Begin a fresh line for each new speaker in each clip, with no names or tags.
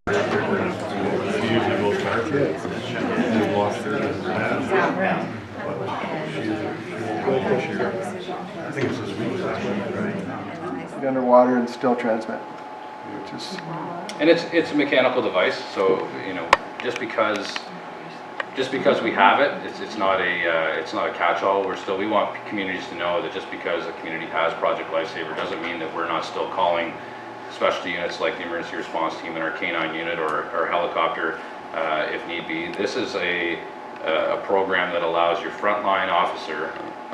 She usually goes back to it. We've lost her in the past. I think it's this week, right?
Underwater and still transmit, which is
And it's a mechanical device, so you know, just because we have it, it's not a catch-all. We want communities to know that just because a community has Project Lifesaver doesn't mean that we're not still calling specialty units like the emergency response team and our K9 unit or helicopter if need be. This is a program that allows your frontline officer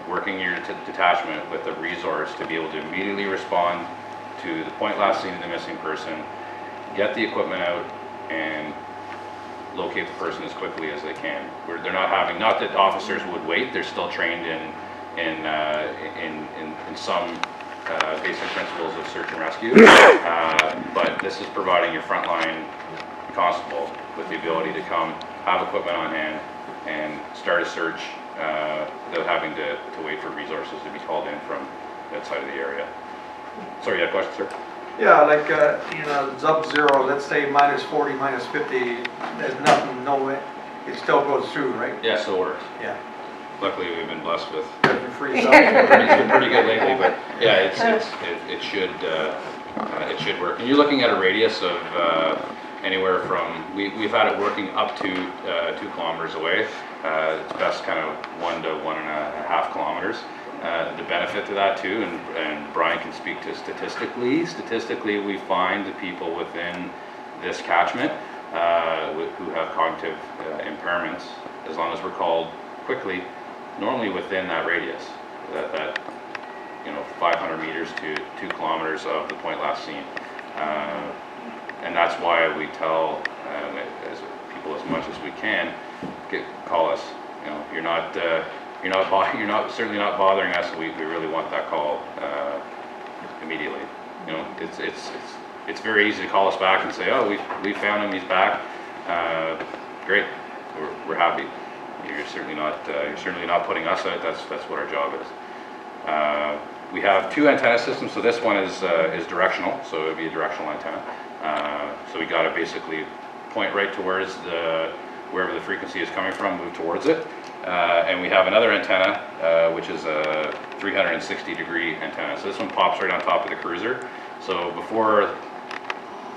working your detachment with a resource to be able to immediately respond to the point last seen of the missing person, get the equipment out, and locate the person as quickly as they can. They're not having, not that officers would wait, they're still trained in some basic principles of search and rescue, but this is providing your frontline constable with the ability to come, have equipment on hand, and start a search without having to wait for resources to be called in from outside of the area. Sorry, you had a question, sir?
Yeah, like in a sub-zero, let's say minus 40, minus 50, there's nothing, no way, it still goes through, right?
Yeah, still works.
Yeah.
Luckily, we've been blessed with
Doesn't freeze up.
it's been pretty good lately, but yeah, it should work. And you're looking at a radius of anywhere from we've had it working up to 2 kilometers away. It's best kind of 1 to 1.5 kilometers. The benefit to that too, and Brian can speak to statistically we find the people within this catchment who have cognitive impairments, as long as we're called quickly, normally within that radius, that 500 meters to 2 kilometers of the point last seen. And that's why we tell as people as much as we can, call us. You're certainly not bothering us. We really want that call immediately. It's very easy to call us back and say, oh, we found him, he's back. Great, we're happy. You're certainly not putting us out. That's what our job is. We have 2 antenna systems. So this one is directional. So it would be a directional antenna. So we got to basically point right towards wherever the frequency is coming from, move towards it. And we have another antenna, which is a 360-degree antenna. So this one pops right on top of the cruiser. So before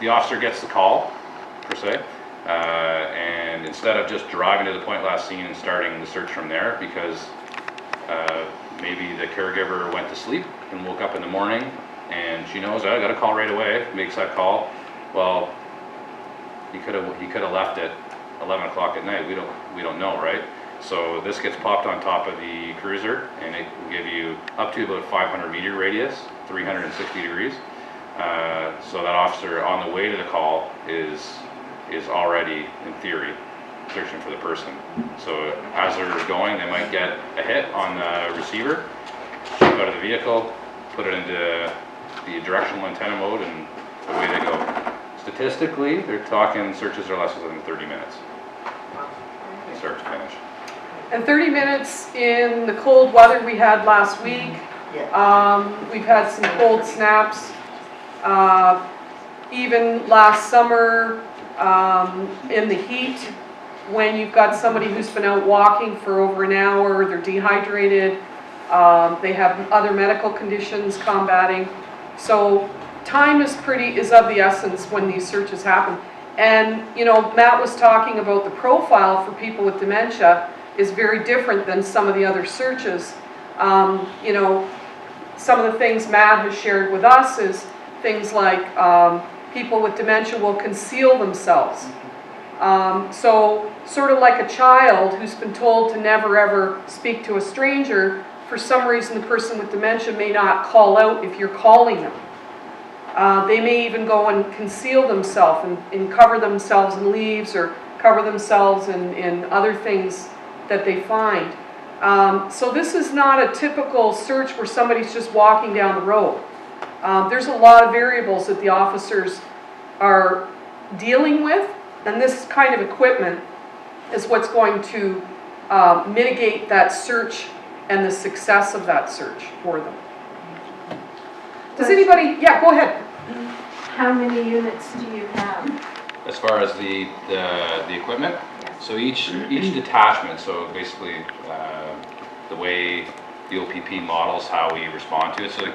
the officer gets the call, per se, and instead of just driving to the point last seen and starting the search from there, because maybe the caregiver went to sleep and woke up in the morning and she knows, I got a call right away, makes that call. Well, he could have left at 11 o'clock at night. We don't know, right? So this gets popped on top of the cruiser, and it will give you up to about 500 meter radius, 360 degrees. So that officer on the way to the call is already, in theory, searching for the person. So as they're going, they might get a hit on the receiver, jump out of the vehicle, put it into the directional antenna mode, and away they go. Statistically, they're talking searches are less than 30 minutes, start to finish.
And 30 minutes in the cold weather we had last week. We've had some cold snaps. Even last summer in the heat, when you've got somebody who's been out walking for over an hour, they're dehydrated, they have other medical conditions combating. So time is of the essence when these searches happen. And Matt was talking about the profile for people with dementia is very different than some of the other searches. Some of the things Matt has shared with us is things like people with dementia will conceal themselves. So sort of like a child who's been told to never ever speak to a stranger, for some reason the person with dementia may not call out if you're calling them. They may even go and conceal themselves and cover themselves in leaves or cover themselves in other things that they find. So this is not a typical search where somebody's just walking down the road. There's a lot of variables that the officers are dealing with, and this kind of equipment is what's going to mitigate that search and the success of that search for them. Does anybody, yeah, go ahead.
How many units do you have?
as far as the equipment, so each detachment, so basically the way the O.P.P models how we respond to it. So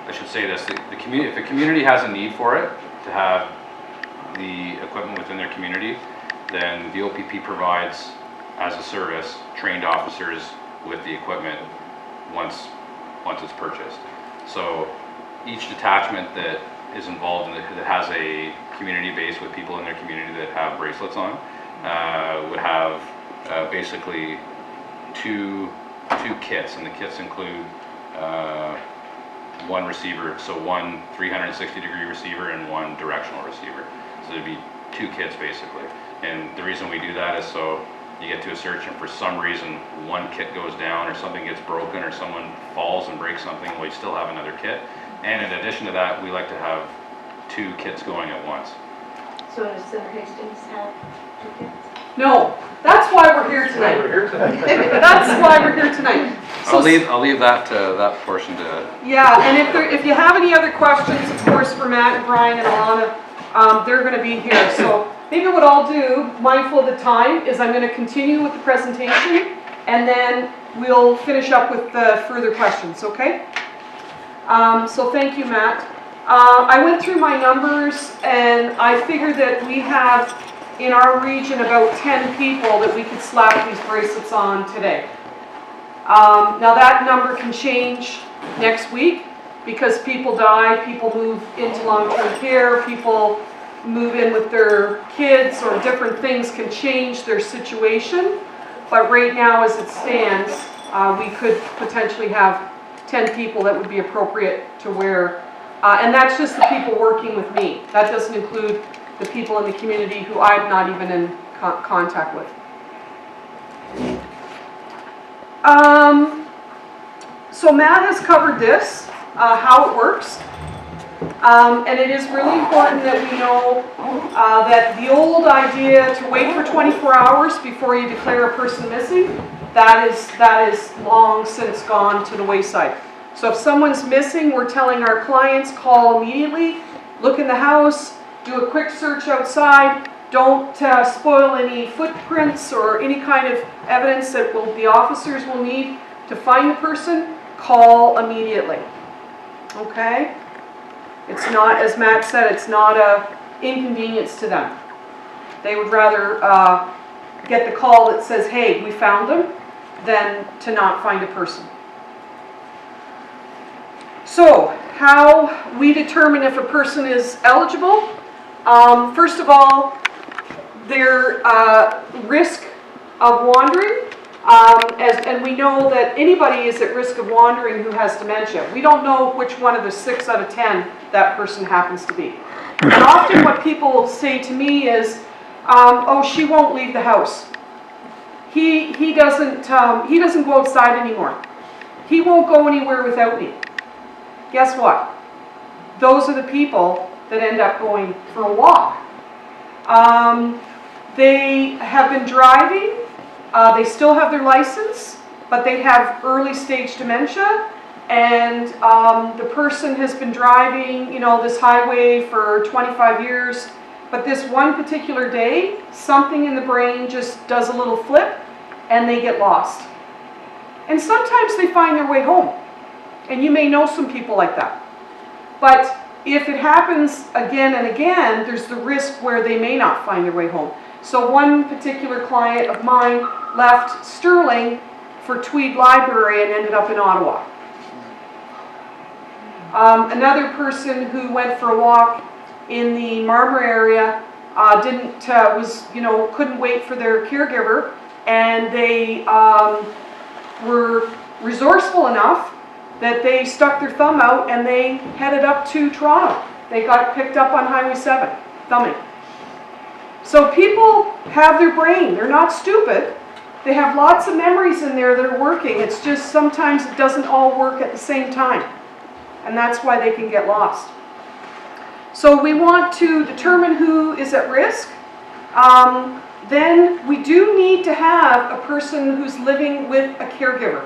I should say this: the community, if the community has a need for it to have the equipment within their community, then the O.P.P provides as a service trained officers with the equipment once it's purchased. So each detachment that is involved in it, that has a community base with people in their community that have bracelets on, would have basically two kits, and the kits include one receiver, so one 360-degree receiver and one directional receiver. So there'd be two kits basically. And the reason we do that is so you get to a search and for some reason one kit goes down or something gets broken or someone falls and breaks something, well, you still have another kit. And in addition to that, we like to have two kits going at once.
So does Senator Hastings have two kids?
No, that's why we're here tonight.
We're here tonight.
That's why we're here tonight. So
I'll leave that portion to.
yeah, and if you have any other questions, of course, for Matt and Brian and Alana, they're going to be here. So maybe what I'll do, mindful of the time, is I'm going to continue with the presentation, and then we'll finish up with the further questions. Okay? So thank you, Matt. I went through my numbers, and I figured that we have in our region about 10 people that we could slap these bracelets on today. Now that number can change next week because people die, people move into long-term care, people move in with their kids, or different things can change their situation. But right now as it stands, we could potentially have 10 people that would be appropriate to wear. And that's just the people working with me. That doesn't include the people in the community who I'm not even in contact with. So Matt has covered this, how it works. And it is really important that we know that the old idea to wait for 24 hours before you declare a person missing, that is long since gone to the wayside. So if someone's missing, we're telling our clients, call immediately, look in the house, do a quick search outside, don't spoil any footprints or any kind of evidence that the officers will need to find the person, call immediately. Okay? It's not, as Matt said, it's not an inconvenience to them. They would rather get the call that says, hey, we found them, than to not find a person. So, how we determine if a person is eligible. First of all, their risk of wandering, and we know that anybody is at risk of wandering who has dementia. We don't know which one of the 6 out of 10 that person happens to be. And often what people say to me is, oh, she won't leave the house. He doesn't go outside anymore. He won't go anywhere without me. Guess what? Those are the people that end up going for a walk. They have been driving, they still have their license, but they have early stage dementia, and the person has been driving, this highway for 25 years, but this one particular day, something in the brain just does a little flip, and they get lost. And sometimes they find their way home, and you may know some people like that. But if it happens again and again, there's the risk where they may not find their way home. So one particular client of mine left Sterling for Tweed Library and ended up in Ottawa. Another person who went for a walk in the Marmor area couldn't wait for their caregiver, and they were resourceful enough that they stuck their thumb out and they headed up to Toronto. They got picked up on Highway 7, thumbing. So people have their brain. They're not stupid. They have lots of memories in there that are working. It's just sometimes it doesn't all work at the same time. And that's why they can get lost. So we want to determine who is at risk. Then we do need to have a person who's living with a caregiver.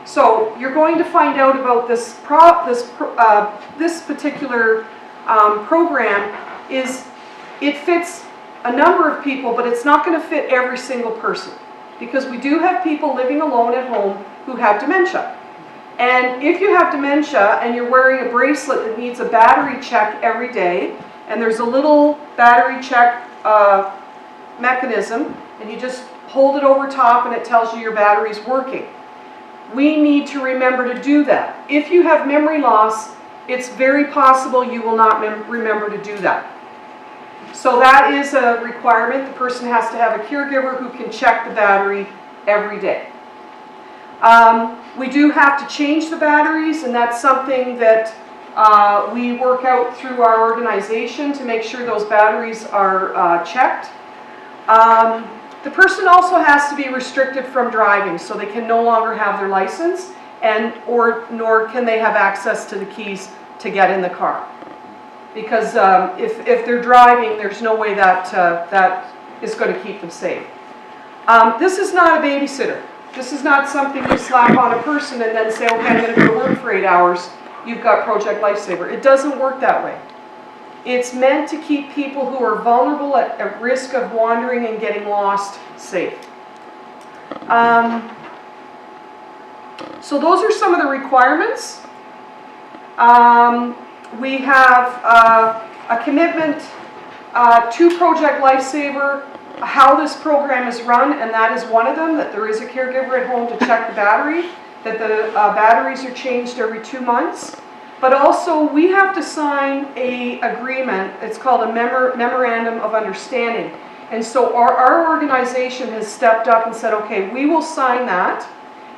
So you're going to find out about this particular program is It fits a number of people, but it's not going to fit every single person, because we do have people living alone at home who have dementia. And if you have dementia and you're wearing a bracelet that needs a battery check every day, and there's a little battery check mechanism, and you just hold it over top and it tells you your battery's working. We need to remember to do that. If you have memory loss, it's very possible you will not remember to do that. So that is a requirement. The person has to have a caregiver who can check the battery every day. We do have to change the batteries, and that's something that we work out through our organization to make sure those batteries are checked. The person also has to be restricted from driving, so they can no longer have their license, nor can they have access to the keys to get in the car. Because if they're driving, there's no way that that is going to keep them safe. This is not a babysitter. This is not something you slap on a person and then say, okay, I'm going to go to work for 8 hours. You've got Project Lifesaver. It doesn't work that way. It's meant to keep people who are vulnerable at risk of wandering and getting lost safe. So those are some of the requirements. We have a commitment to Project Lifesaver, how this program is run, and that is one of them, that there is a caregiver at home to check the battery, that the batteries are changed every 2 months. But also, we have to sign an agreement. It's called a memorandum of understanding. And so our organization has stepped up and said, okay, we will sign that,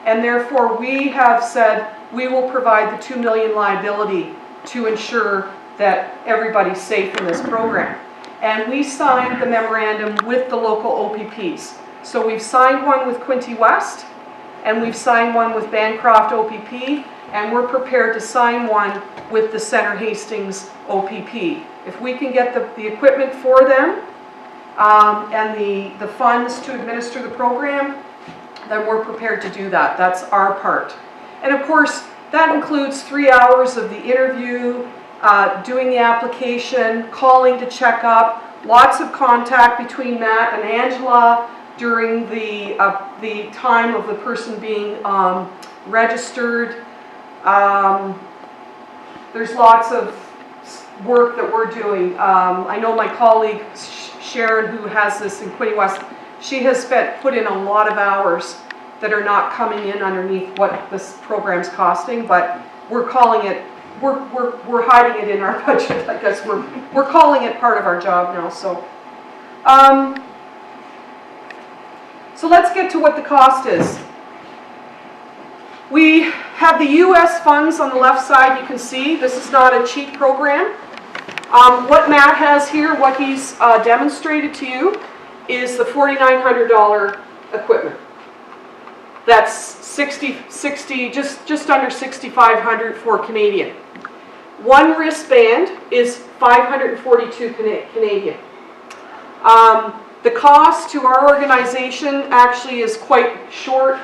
and therefore we have said we will provide the $2 million liability to ensure that everybody's safe in this program. And we signed the memorandum with the local O.P.Ps. So we've signed one with Quinte West, and we've signed one with Bancroft O.P.P., and we're prepared to sign one with the Center Hastings O.P.P. If we can get the equipment for them and the funds to administer the program, then we're prepared to do that. That's our part. And of course, that includes 3 hours of the interview, doing the application, calling to check up, lots of contact between Matt and Angela during the time of the person being registered. There's lots of work that we're doing. I know my colleague Sharon, who has this in Quinte West, she has put in a lot of hours that are not coming in underneath what this program's costing, but we're calling it, we're hiding it in our budget. I guess we're calling it part of our job now. So so let's get to what the cost is. We have the U.S. funds on the left side. You can see this is not a cheap program. What Matt has here, what he's demonstrated to you, is the $4,900 equipment. That's just under $6,500 for Canadian. One wristband is $542 Canadian. The cost to our organization actually is quite short.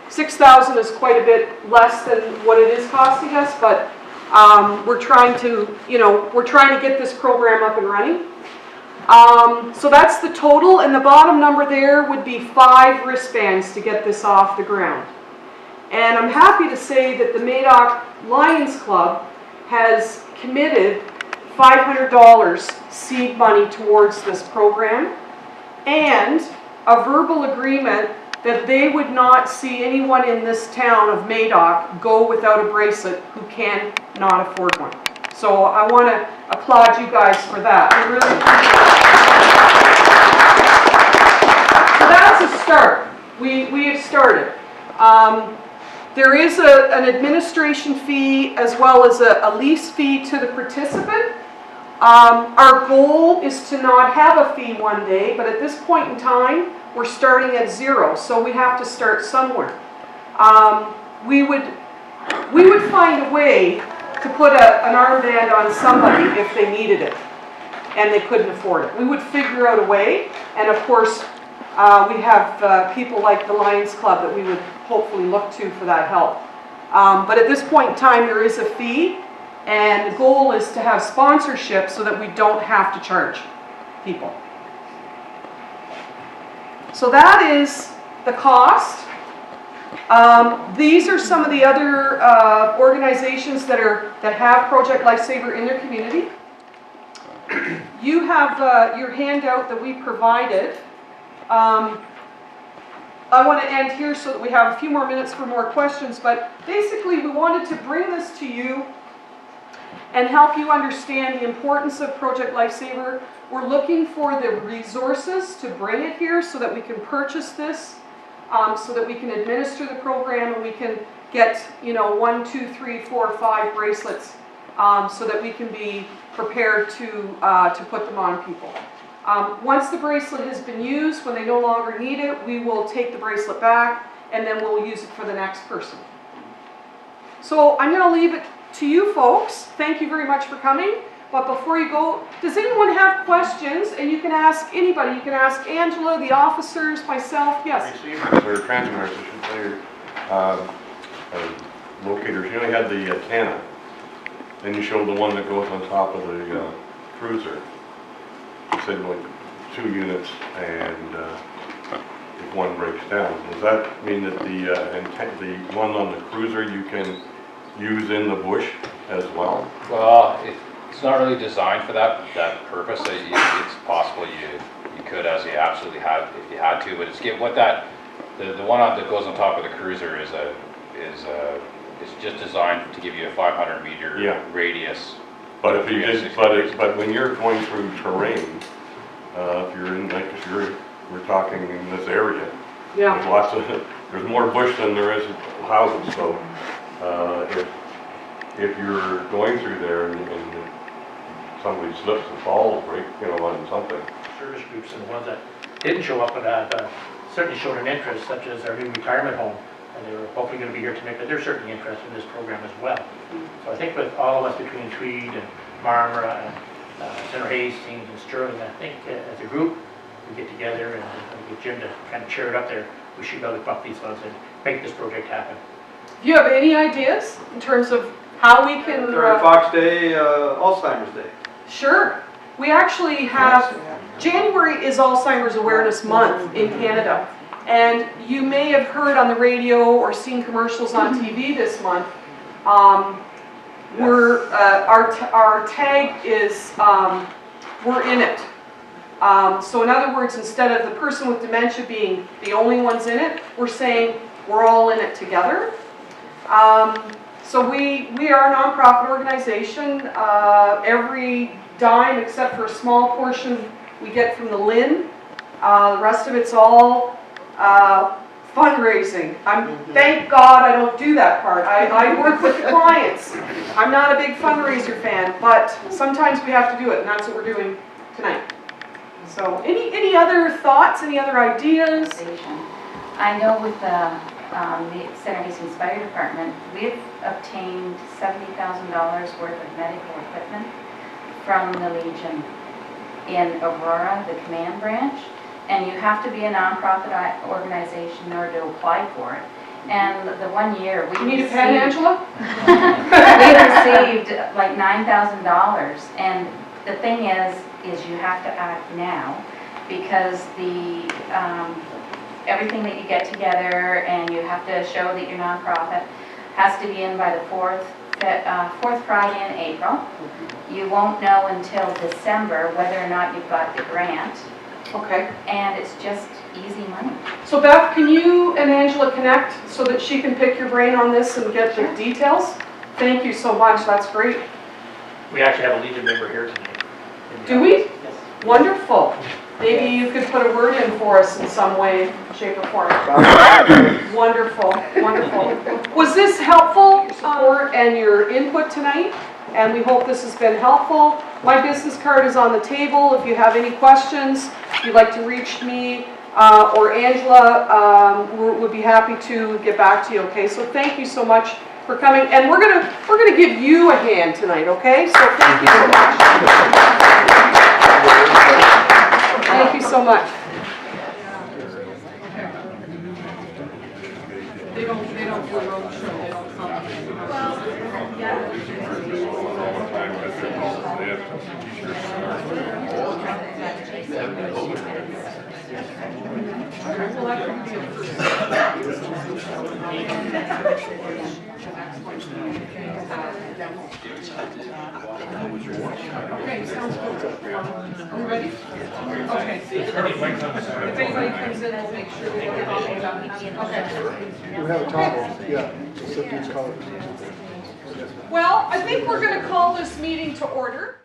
$6,000 is quite a bit less than what it is costing us, but we're trying to get this program up and running. So that's the total, and the bottom number there would be 5 wristbands to get this off the ground. And I'm happy to say that the Madoc Lions Club has committed $500 seed money towards this program, and a verbal agreement that they would not see anyone in this town of Madoc go without a bracelet who cannot afford one. So I want to applaud you guys for that. I really appreciate it. So that's a start. We have started. There is an administration fee as well as a lease fee to the participant. Our goal is to not have a fee one day, but at this point in time, we're starting at 0, so we have to start somewhere. We would find a way to put an armband on somebody if they needed it and they couldn't afford it. We would figure out a way, and of course, we have people like the Lions Club that we would hopefully look to for that help. But at this point in time, there is a fee, and the goal is to have sponsorship so that we don't have to charge. people. So that is the cost. These are some of the other organizations that have Project Lifesaver in their community. You have your handout that we provided. I want to end here so that we have a few more minutes for more questions, but basically we wanted to bring this to you and help you understand the importance of Project Lifesaver. We're looking for the resources to bring it here so that we can purchase this, so that we can administer the program and we can get, 1, 2, 3, 4, 5 bracelets, so that we can be prepared to put them on people. Once the bracelet has been used, when they no longer need it, we will take the bracelet back and then we'll use it for the next person. So I'm going to leave it to you folks. Thank you very much for coming. But before you go, does anyone have questions? And you can ask anybody. You can ask Angela, the officers, myself. Yes?
Receivers or transmitters, I should say, locators. You only had the antenna. Then you showed the one that goes on top of the cruiser. You said like 2 units, and if one breaks down, does that mean that the one on the cruiser you can use in the bush as well?
Well, it's not really designed for that purpose. It's possible you could, as you absolutely had, if you had to, but it's the one that goes on top of the cruiser is just designed to give you a 500-meter radius.
But if you did, but when you're going through terrain, if you're in, like we're talking in this area,
Yeah.
there's more bush than there is houses. So if you're going through there and somebody slips and falls, break, on something.
Service groups and the ones that didn't show up but certainly showed an interest, such as our new retirement home, and they were hopefully going to be here tonight, but they're certainly interested in this program as well. So I think with all of us between Tweed and Marmora and Senator Hastings and Sterling, I think as a group we get together and get Jim to kind of chair it up there, we should be able to pump these funds and make this project happen.
Do you have any ideas in terms of how we can...
Fox Day, Alzheimer's Day.
Sure. We actually have... January is Alzheimer's Awareness Month in Canada. And you may have heard on the radio or seen commercials on TV this month. Our tag is we're in it. So in other words, instead of the person with dementia being the only ones in it, we're saying we're all in it together. So we are a nonprofit organization. Every dime except for a small portion we get from the LIN. The rest of it's all fundraising. Thank God I don't do that part. I work with clients. I'm not a big fundraiser fan, but sometimes we have to do it, and that's what we're doing tonight. So any other thoughts, any other ideas?
I know with the Senator Hastings Fire Department, we've obtained $70,000 worth of medical equipment from the Legion in Aurora, the command branch. And you have to be a nonprofit organization in order to apply for it. And the 1 year we
You need a pen, Angela?
we received like $9,000. And the thing is you have to act now, because the everything that you get together and you have to show that you're nonprofit has to be in by the fourth Friday in April. You won't know until December whether or not you've got the grant.
Okay.
And it's just easy money.
So Beth, can you and Angela connect so that she can pick your brain on this and get the details? Thank you so much. That's great.
We actually have a Legion member here tonight.
Do we?
Yes.
Wonderful. Maybe you could put a word in for us in some way, shape, or form. Wonderful, wonderful. Was this helpful, support and your input tonight? And we hope this has been helpful. My business card is on the table. If you have any questions, if you'd like to reach me or Angela, we'll be happy to get back to you. Okay. So thank you so much for coming, and we're gonna give you a hand tonight. Okay. So thank you so much. Thank you so much. They don't do a road show. They don't come.
They have to
can be in person. Okay, sounds good. Are we ready? Okay. If anybody comes in, we'll make sure we get coffee done. Okay.
We have a toggle, yeah, just so these colors.
Well, I think we're gonna call this meeting to order.